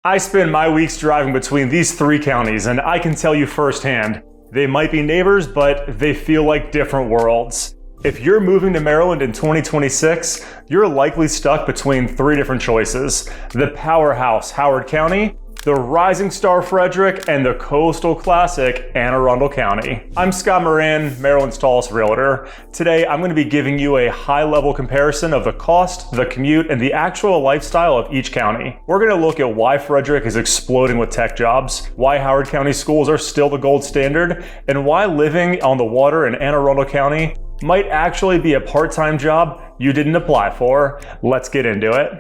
I spend my weeks driving between these three counties, and I can tell you firsthand, they might be neighbors, but they feel like different worlds. If you're moving to Maryland in 2026, you're likely stuck between three different choices: the powerhouse, Howard County, the rising star Frederick, and the coastal classic Arundel County. I'm Scott Moran, Maryland's tallest realtor. Today, I'm going to be giving you a high-level comparison of the cost, the commute, and the actual lifestyle of each county. We're going to look at why Frederick is exploding with tech jobs, why Howard County schools are still the gold standard, and why living on the water in Arundel County might actually be a part-time job you didn't apply for. Let's get into it.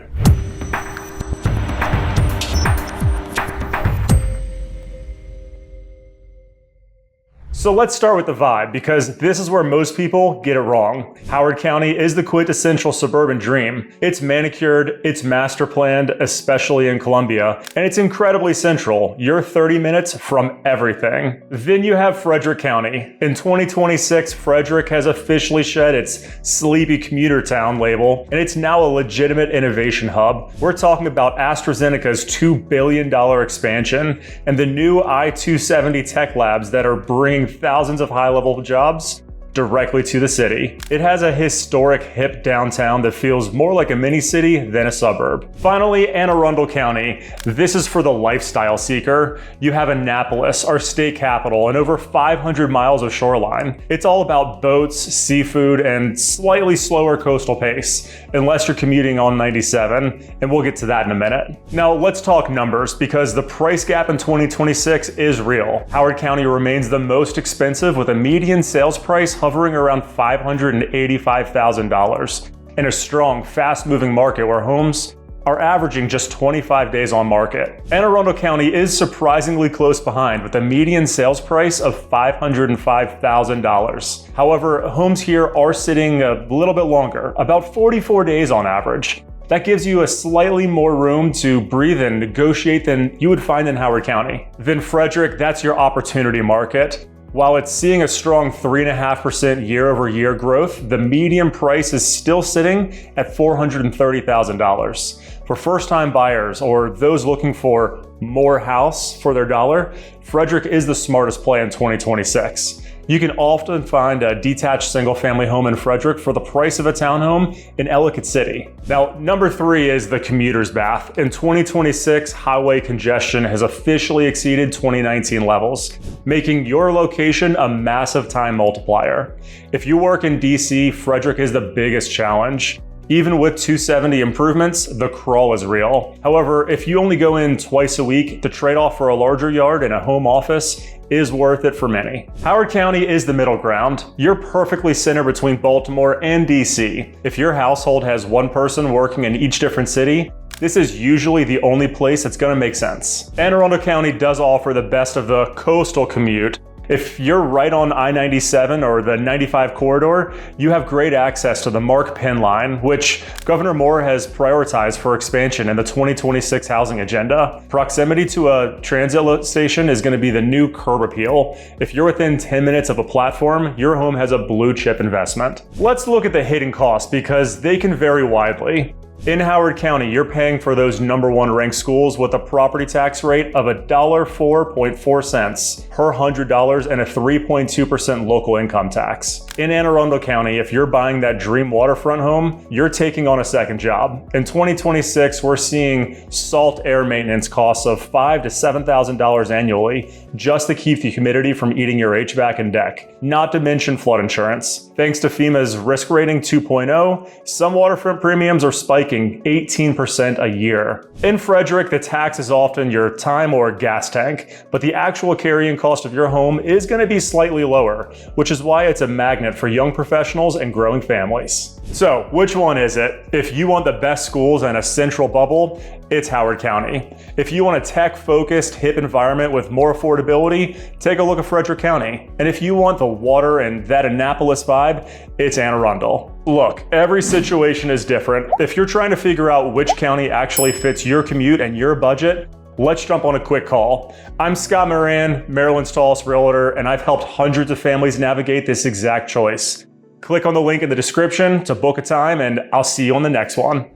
So let's start with the vibe, because this is where most people get it wrong. Howard County is the quintessential suburban dream. It's manicured, it's master planned, especially in Columbia, and it's incredibly central. You're 30 minutes from everything. Then you have Frederick County. In 2026, Frederick has officially shed its sleepy commuter town label, and it's now a legitimate innovation hub. We're talking about AstraZeneca's $2 billion expansion and the new I-270 tech labs that are bringing thousands of high-level jobs directly to the city. It has a historic, hip downtown that feels more like a mini city than a suburb. Finally, Arundel County. This is for the lifestyle seeker. You have Annapolis, our state capital, and over 500 miles of shoreline. It's all about boats, seafood, and slightly slower coastal pace, unless you're commuting on 97, and we'll get to that in a minute. Now, let's talk numbers, because the price gap in 2026 is real. Howard County remains the most expensive, with a median sales price hovering around $585,000 in a strong, fast-moving market where homes are averaging just 25 days on market. Arundel County is surprisingly close behind, with a median sales price of $505,000. However, homes here are sitting a little bit longer, about 44 days on average. That gives you a slightly more room to breathe and negotiate than you would find in Howard County. Then Frederick, that's your opportunity market. While it's seeing a strong 3.5% year-over-year growth, the median price is still sitting at $430,000. For first-time buyers or those looking for more house for their dollar, Frederick is the smartest play in 2026. You can often find a detached single-family home in Frederick for the price of a townhome in Ellicott City. Now, number 3 is the commuter's bath. In 2026, highway congestion has officially exceeded 2019 levels, making your location a massive time multiplier. If you work in DC, Frederick is the biggest challenge. Even with 270 improvements, the crawl is real. However, if you only go in twice a week, the trade-off for a larger yard and a home office is worth it for many. Howard County is the middle ground. You're perfectly centered between Baltimore and DC. If your household has one person working in each different city, this is usually the only place that's gonna make sense. Arundel County does offer the best of the coastal commute. If you're right on I-97 or the 95 corridor, you have great access to the Mark Penn line, which Governor Moore has prioritized for expansion in the 2026 housing agenda. Proximity to a transit station is going to be the new curb appeal. If you're within 10 minutes of a platform, your home has a blue chip investment. Let's look at the hidden costs, because they can vary widely. In Howard County, you're paying for those #1 ranked schools with a property tax rate of $1.04 per $100 and a 3.2% local income tax. In Anne Arundel County, if you're buying that dream waterfront home, you're taking on a second job. In 2026, we're seeing salt air maintenance costs of $5,000 to $7,000 annually just to keep the humidity from eating your HVAC and deck, not to mention flood insurance. Thanks to FEMA's risk rating 2.0, some waterfront premiums are spiking 18% a year. In Frederick, the tax is often your time or gas tank, but the actual carrying cost of your home is going to be slightly lower, which is why it's a magnet for young professionals and growing families. So, which one is it? If you want the best schools and a central bubble, it's Howard County. If you want a tech-focused, hip environment with more affordability, take a look at Frederick County. And if you want the water and that Annapolis vibe, it's Anne Arundel. Look, every situation is different. If you're trying to figure out which county actually fits your commute and your budget, let's jump on a quick call. I'm Scott Moran, Maryland's tallest realtor, and I've helped hundreds of families navigate this exact choice. Click on the link in the description to book a time, and I'll see you on the next one.